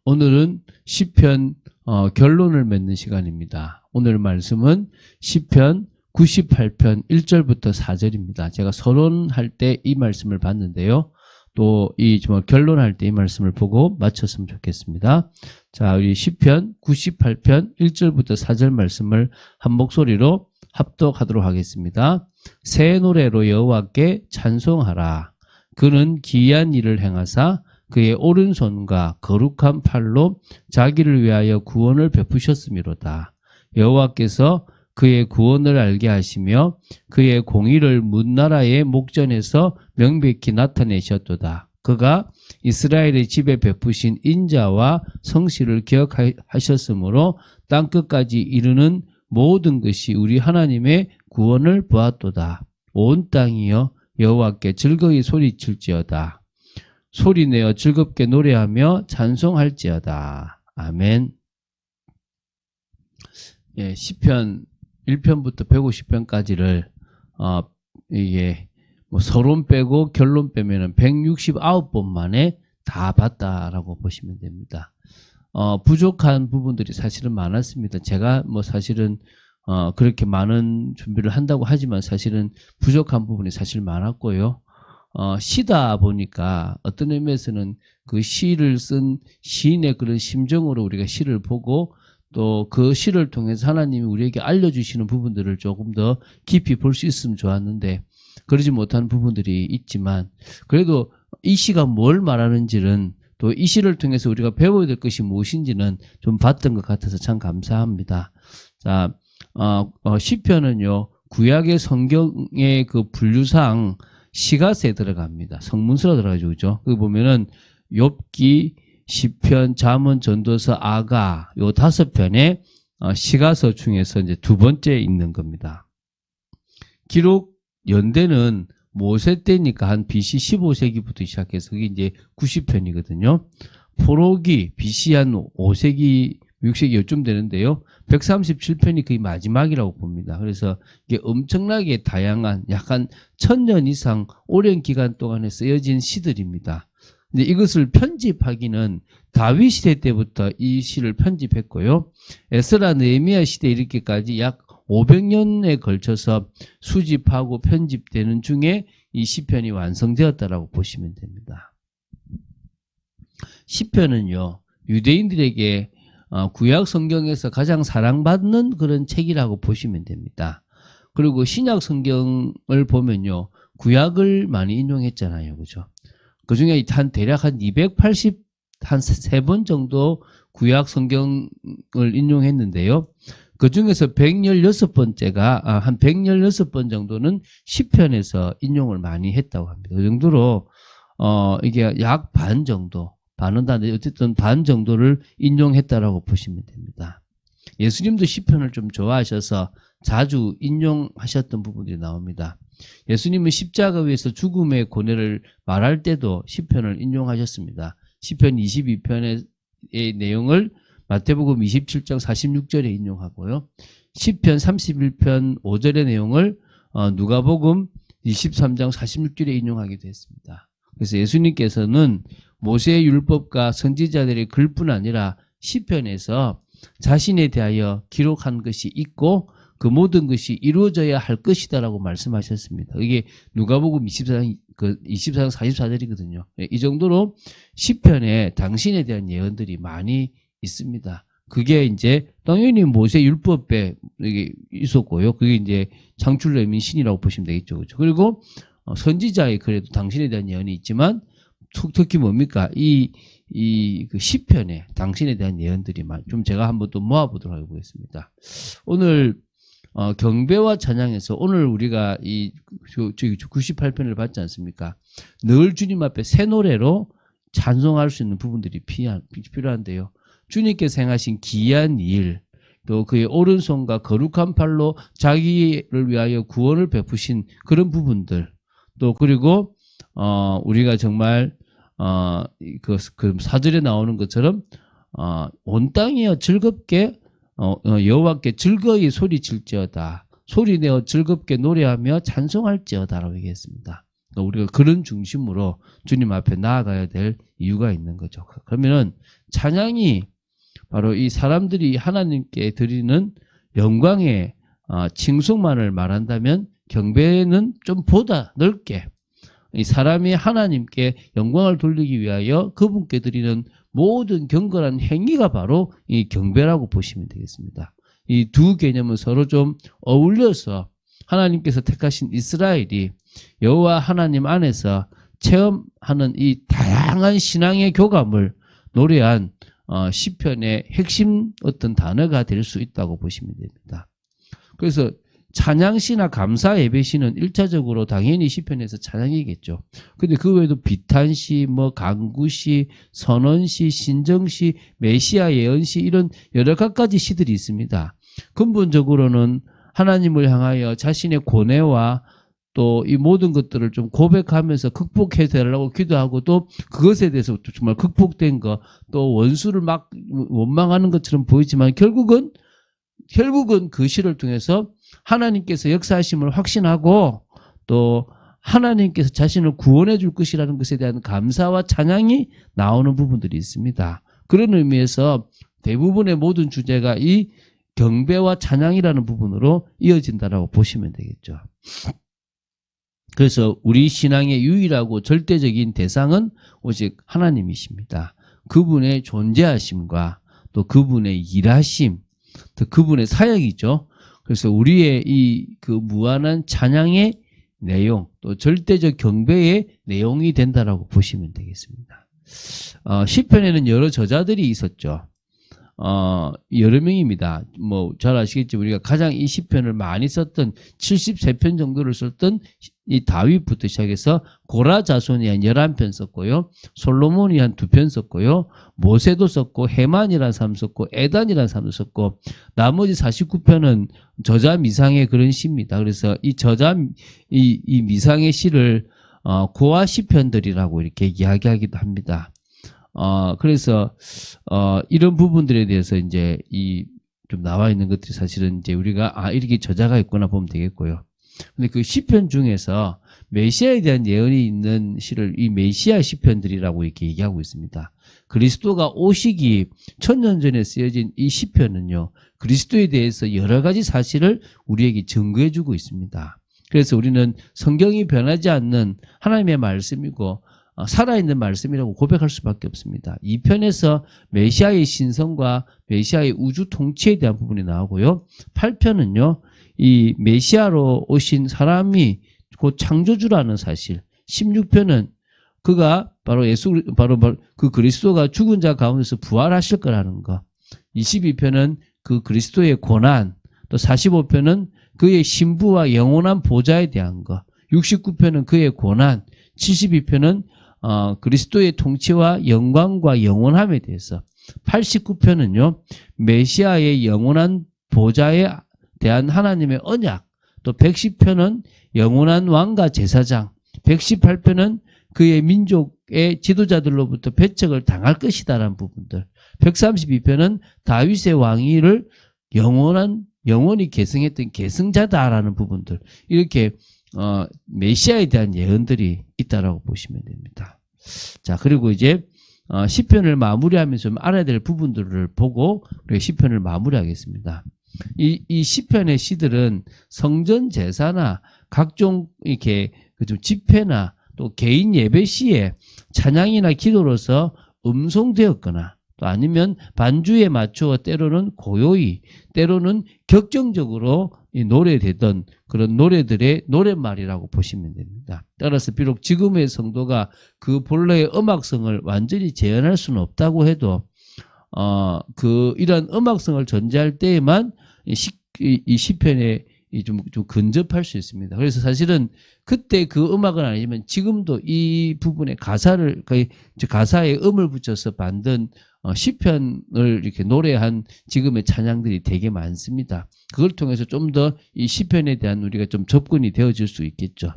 오늘은 시편 결론을 맺는 시간입니다. 오늘 말씀은 시편 98편 1절부터 4절입니다. 제가 서론할 때 이 말씀을 봤는데요. 또 결론할 때 이 말씀을 보고 마쳤으면 좋겠습니다. 자, 우리 시편 98편 1절부터 4절 말씀을 한 목소리로 합독하도록 하겠습니다. 새 노래로 여호와께 찬송하라. 그는 기이한 일을 행하사 그의 오른손과 거룩한 팔로 자기를 위하여 구원을 베푸셨음이로다. 여호와께서 그의 구원을 알게 하시며 그의 공의를 문나라의 목전에서 명백히 나타내셨도다. 그가 이스라엘의 집에 베푸신 인자와 성실을 기억하셨으므로 땅끝까지 이르는 모든 것이 우리 하나님의 구원을 보았도다. 온 땅이여 여호와께 즐거이 소리칠지어다. 소리내어 즐겁게 노래하며 찬송할지어다. 아멘. 예, 시편 1편부터 150편까지를 이게 서론 빼고 결론 빼면은 169번 만에 다 봤다라고 보시면 됩니다. 부족한 부분들이 사실은 많았습니다. 제가 사실은 그렇게 많은 준비를 한다고 하지만 사실은 부족한 부분이 사실 많았고요. 시다 보니까 어떤 의미에서는 그 시를 쓴 시인의 그런 심정으로 우리가 시를 보고 또 그 시를 통해서 하나님이 우리에게 알려주시는 부분들을 조금 더 깊이 볼 수 있으면 좋았는데 그러지 못한 부분들이 있지만 그래도 이 시가 뭘 말하는지는 또 이 시를 통해서 우리가 배워야 될 것이 무엇인지는 좀 봤던 것 같아서 참 감사합니다. 자, 시편은요 구약의 성경의 그 분류상 시가세에 들어갑니다. 성문서로 들어가죠, 그죠? 거기 보면은 욥기, 시편, 잠언, 전도서, 아가 요 5편의 시가서 중에서 이제 두 번째 있는 겁니다. 기록 연대는 모세 때니까 한 BC 15세기부터 시작해서 그게 이제 90편이거든요. 포로기 BC 한 5세기, 6세기 요쯤 되는데요. 137편이 거의 마지막이라고 봅니다. 그래서 이게 엄청나게 다양한 약간 1000년 이상 오랜 기간 동안에 쓰여진 시들입니다. 근데 이것을 편집하기는 다윗 시대 때부터 이 시를 편집했고요. 에스라 느헤미야 시대 이렇게까지 약 500년에 걸쳐서 수집하고 편집되는 중에 이 시편이 완성되었다라고 보시면 됩니다. 시편은요, 유대인들에게 구약 성경에서 가장 사랑받는 그런 책이라고 보시면 됩니다. 그리고 신약 성경을 보면요, 구약을 많이 인용했잖아요, 그죠? 그 중에 대략 한 283번 정도 구약 성경을 인용했는데요. 그 중에서 116번째가, 한 116번 정도는 시편에서 인용을 많이 했다고 합니다. 그 정도로, 이게 약 반 정도, 반은 다 어쨌든 반 정도를 인용했다라고 보시면 됩니다. 예수님도 시편을 좀 좋아하셔서 자주 인용하셨던 부분들이 나옵니다. 예수님은 십자가 위에서 죽음의 고뇌를 말할 때도 시편을 인용하셨습니다. 시편 22편의 내용을 마태복음 27장 46절에 인용하고요. 시편 31편 5절의 내용을 누가복음 23장 46절에 인용하기도 했습니다. 그래서 예수님께서는 모세의 율법과 선지자들의 글뿐 아니라 시편에서 자신에 대하여 기록한 것이 있고 그 모든 것이 이루어져야 할 것이다라고 말씀하셨습니다. 이게 누가복음 24장 44절이거든요. 이 정도로 시편에 당신에 대한 예언들이 많이 있습니다. 그게 이제 당연히 모세 율법에 이게 있었고요. 그게 이제 창출의 신이라고 보시면 되겠죠. 그렇죠? 그리고 선지자의 그래도 당신에 대한 예언이 있지만 특히 뭡니까? 그 시편에 당신에 대한 예언들이 좀 제가 한번 또 모아보도록 하겠습니다. 오늘 경배와 찬양에서 오늘 우리가 98편을 봤지 않습니까? 늘 주님 앞에 새 노래로 찬송할 수 있는 부분들이 필요한데요. 주님께서 행하신 기이한 일, 또 그의 오른손과 거룩한 팔로 자기를 위하여 구원을 베푸신 그런 부분들, 또 그리고 우리가 정말 그 4절에 나오는 것처럼 온 땅이여 즐겁게 여호와께 즐거이 소리칠지어다. 소리내어 즐겁게 노래하며 찬송할지어다라고 얘기했습니다. 우리가 그런 중심으로 주님 앞에 나아가야 될 이유가 있는 거죠. 그러면은 찬양이 바로 이 사람들이 하나님께 드리는 영광의 칭송만을 말한다면 경배는 좀 보다 넓게 이 사람이 하나님께 영광을 돌리기 위하여 그분께 드리는 모든 경건한 행위가 바로 이 경배라고 보시면 되겠습니다. 이 두 개념은 서로 좀 어울려서 하나님께서 택하신 이스라엘이 여호와 하나님 안에서 체험하는 이 다양한 신앙의 교감을 노래한 시편의 핵심 어떤 단어가 될 수 있다고 보시면 됩니다. 그래서 찬양시나 감사 예배시는 1차적으로 당연히 시편에서 찬양이겠죠. 근데 그 외에도 비탄시, 강구시, 선언시, 신정시, 메시아 예언시 이런 여러 가지 시들이 있습니다. 근본적으로는 하나님을 향하여 자신의 고뇌와 또 이 모든 것들을 좀 고백하면서 극복해 달라고 기도하고 또 그것에 대해서 정말 극복된 거 또 원수를 막 원망하는 것처럼 보이지만 결국은 그 시를 통해서 하나님께서 역사하심을 확신하고 또 하나님께서 자신을 구원해 줄 것이라는 것에 대한 감사와 찬양이 나오는 부분들이 있습니다. 그런 의미에서 대부분의 모든 주제가 이 경배와 찬양이라는 부분으로 이어진다라고 보시면 되겠죠. 그래서 우리 신앙의 유일하고 절대적인 대상은 오직 하나님이십니다. 그분의 존재하심과 또 그분의 일하심, 또 그분의 사역이죠. 그래서 우리의 그 무한한 찬양의 내용, 또 절대적 경배의 내용이 된다라고 보시면 되겠습니다. 시편에는 여러 저자들이 있었죠. 여러 명입니다. 잘 아시겠지만 우리가 가장 이 시편을 많이 썼던 73편 정도를 썼던 이 다윗부터 시작해서 고라 자손이 한 11편 썼고요. 솔로몬이 한 2편 썼고요. 모세도 썼고 헤만이라는 사람 썼고 에단이라는 사람도 썼고 나머지 49편은 저자 미상의 그런 시입니다. 그래서 이 저자 이 미상의 시를 고아 시편들이라고 이렇게 이야기하기도 합니다. 그래서 이런 부분들에 대해서 이제 좀 나와 있는 것들이 사실은 이제 우리가 이렇게 저자가 있구나 보면 되겠고요. 근데 그 시편 중에서 메시아에 대한 예언이 있는 시를 이 메시아 시편들이라고 이렇게 얘기하고 있습니다. 그리스도가 오시기 1000년 전에 쓰여진 이 시편은요, 그리스도에 대해서 여러 가지 사실을 우리에게 증거해주고 있습니다. 그래서 우리는 성경이 변하지 않는 하나님의 말씀이고 살아있는 말씀이라고 고백할 수밖에 없습니다. 이 편에서 메시아의 신성과 메시아의 우주 통치에 대한 부분이 나오고요. 8편은요, 이 메시아로 오신 사람이 곧 창조주라는 사실. 16편은 그가 바로 그 그리스도가 죽은 자 가운데서 부활하실 거라는 거. 22편은 그 그리스도의 고난. 또 45편은 그의 신부와 영원한 보좌에 대한 거. 69편은 그의 고난. 72편은 그리스도의 통치와 영광과 영원함에 대해서. 89편은요, 메시아의 영원한 보좌에 대한 하나님의 언약. 또 110편은 영원한 왕과 제사장. 118편은 그의 민족의 지도자들로부터 배척을 당할 것이다라는 부분들. 132편은 다윗의 왕위를 영원히 계승했던 계승자다라는 부분들. 이렇게 메시아에 대한 예언들이 있다라고 보시면 됩니다. 자, 그리고 이제 시편을 마무리하면서 좀 알아야 될 부분들을 보고 우리가 시편을 마무리하겠습니다. 이 시편의 시들은 성전 제사나 각종 이렇게 좀 집회나 또 개인 예배 시에 찬양이나 기도로서 음송되었거나 또 아니면 반주에 맞추어 때로는 고요히 때로는 격정적으로 노래되던 그런 노래들의 노랫말이라고 보시면 됩니다. 따라서 비록 지금의 성도가 그 본래의 음악성을 완전히 재현할 수는 없다고 해도 이런 음악성을 전제할 때에만 이 시편에 좀 근접할 수 있습니다. 그래서 사실은 그때 그 음악은 아니지만 지금도 이 부분에 가사에 음을 붙여서 만든 시편을 이렇게 노래한 지금의 찬양들이 되게 많습니다. 그걸 통해서 좀 더 이 시편에 대한 우리가 좀 접근이 되어질 수 있겠죠.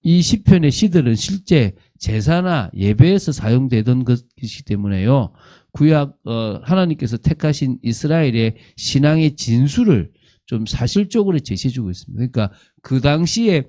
이 시편의 시들은 실제 제사나 예배에서 사용되던 것이기 때문에요. 구약 하나님께서 택하신 이스라엘의 신앙의 진수를 좀 사실적으로 제시해주고 있습니다. 그러니까 그 당시에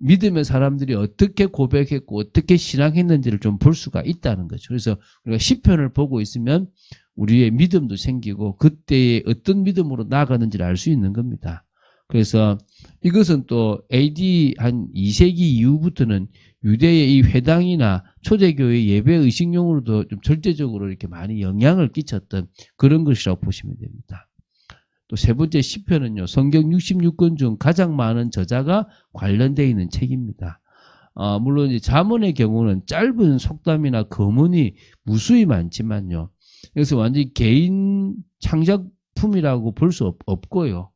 믿음의 사람들이 어떻게 고백했고 어떻게 신앙했는지를 좀 볼 수가 있다는 거죠. 그래서 우리가 시편을 보고 있으면 우리의 믿음도 생기고 그때의 어떤 믿음으로 나아가는지를 알 수 있는 겁니다. 그래서 이것은 또 AD 한 2세기 이후부터는 유대의 이 회당이나 초대교회 예배 의식용으로도 좀 절대적으로 이렇게 많이 영향을 끼쳤던 그런 것이라고 보시면 됩니다. 또 세 번째 시편은요, 성경 66권 중 가장 많은 저자가 관련되어 있는 책입니다. 물론 이제 잠언의 경우는 짧은 속담이나 거문이 무수히 많지만요. 그래서 완전히 개인 창작품이라고 볼 수 없고요.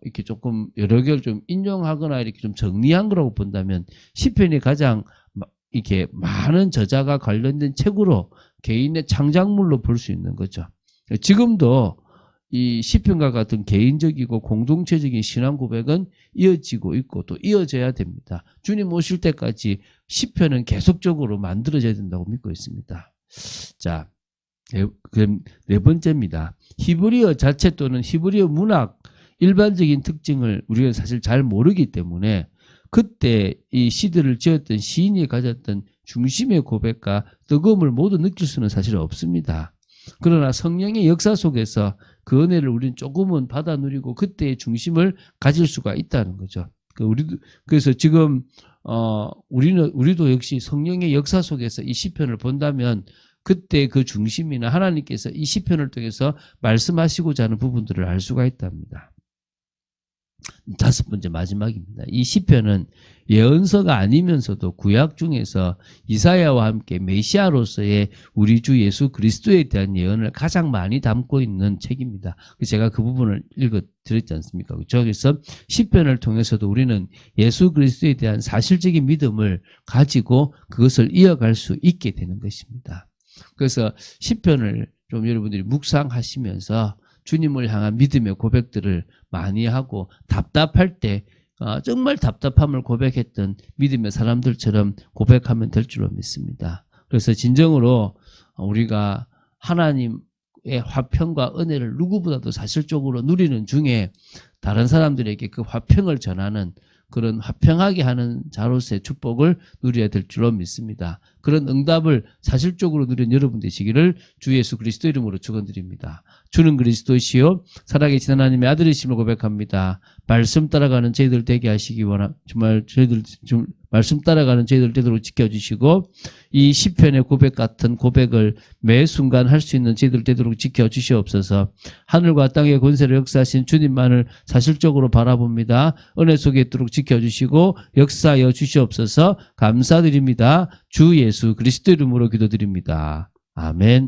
이렇게 조금 여러 개를 좀 인용하거나 이렇게 좀 정리한 거라고 본다면 시편이 가장 이렇게 많은 저자가 관련된 책으로 개인의 창작물로 볼 수 있는 거죠. 지금도 이 시편과 같은 개인적이고 공동체적인 신앙 고백은 이어지고 있고 또 이어져야 됩니다. 주님 오실 때까지 시편은 계속적으로 만들어져야 된다고 믿고 있습니다. 자, 그럼 네 번째입니다. 히브리어 자체 또는 히브리어 문학 일반적인 특징을 우리가 사실 잘 모르기 때문에 그때 이 시들을 지었던 시인이 가졌던 중심의 고백과 뜨거움을 모두 느낄 수는 사실 없습니다. 그러나 성령의 역사 속에서 그 은혜를 우리는 조금은 받아 누리고 그때의 중심을 가질 수가 있다는 거죠. 그래서 지금 우리도 역시 성령의 역사 속에서 이 시편을 본다면 그때 그 중심이나 하나님께서 이 시편을 통해서 말씀하시고자 하는 부분들을 알 수가 있답니다. 다섯 번째 마지막입니다. 이 시편은 예언서가 아니면서도 구약 중에서 이사야와 함께 메시아로서의 우리 주 예수 그리스도에 대한 예언을 가장 많이 담고 있는 책입니다. 제가 그 부분을 읽어드렸지 않습니까? 그래서 시편을 통해서도 우리는 예수 그리스도에 대한 사실적인 믿음을 가지고 그것을 이어갈 수 있게 되는 것입니다. 그래서 시편을 좀 여러분들이 묵상하시면서 주님을 향한 믿음의 고백들을 많이 하고 답답할 때 정말 답답함을 고백했던 믿음의 사람들처럼 고백하면 될 줄로 믿습니다. 그래서 진정으로 우리가 하나님의 화평과 은혜를 누구보다도 사실적으로 누리는 중에 다른 사람들에게 그 화평을 전하는 그런 화평하게 하는 자로서의 축복을 누려야 될 줄로 믿습니다. 그런 응답을 사실적으로 누린 여러분 되시기를 주 예수 그리스도 이름으로 축원드립니다. 주는 그리스도시요 살아계신 하나님의 아들이심을 고백합니다. 말씀 따라가는 저희들 되게 하시기 원합니다. 정말 저희들 좀 말씀 따라가는 저희들 되도록 지켜주시고 이 시편의 고백 같은 고백을 매 순간 할 수 있는 저희들 되도록 지켜주시옵소서. 하늘과 땅의 권세를 역사하신 주님만을 사실적으로 바라봅니다. 은혜 속에 있도록 지켜주시고 역사하여 주시옵소서. 감사드립니다. 주 예수 그리스도 이름으로 기도드립니다. 아멘.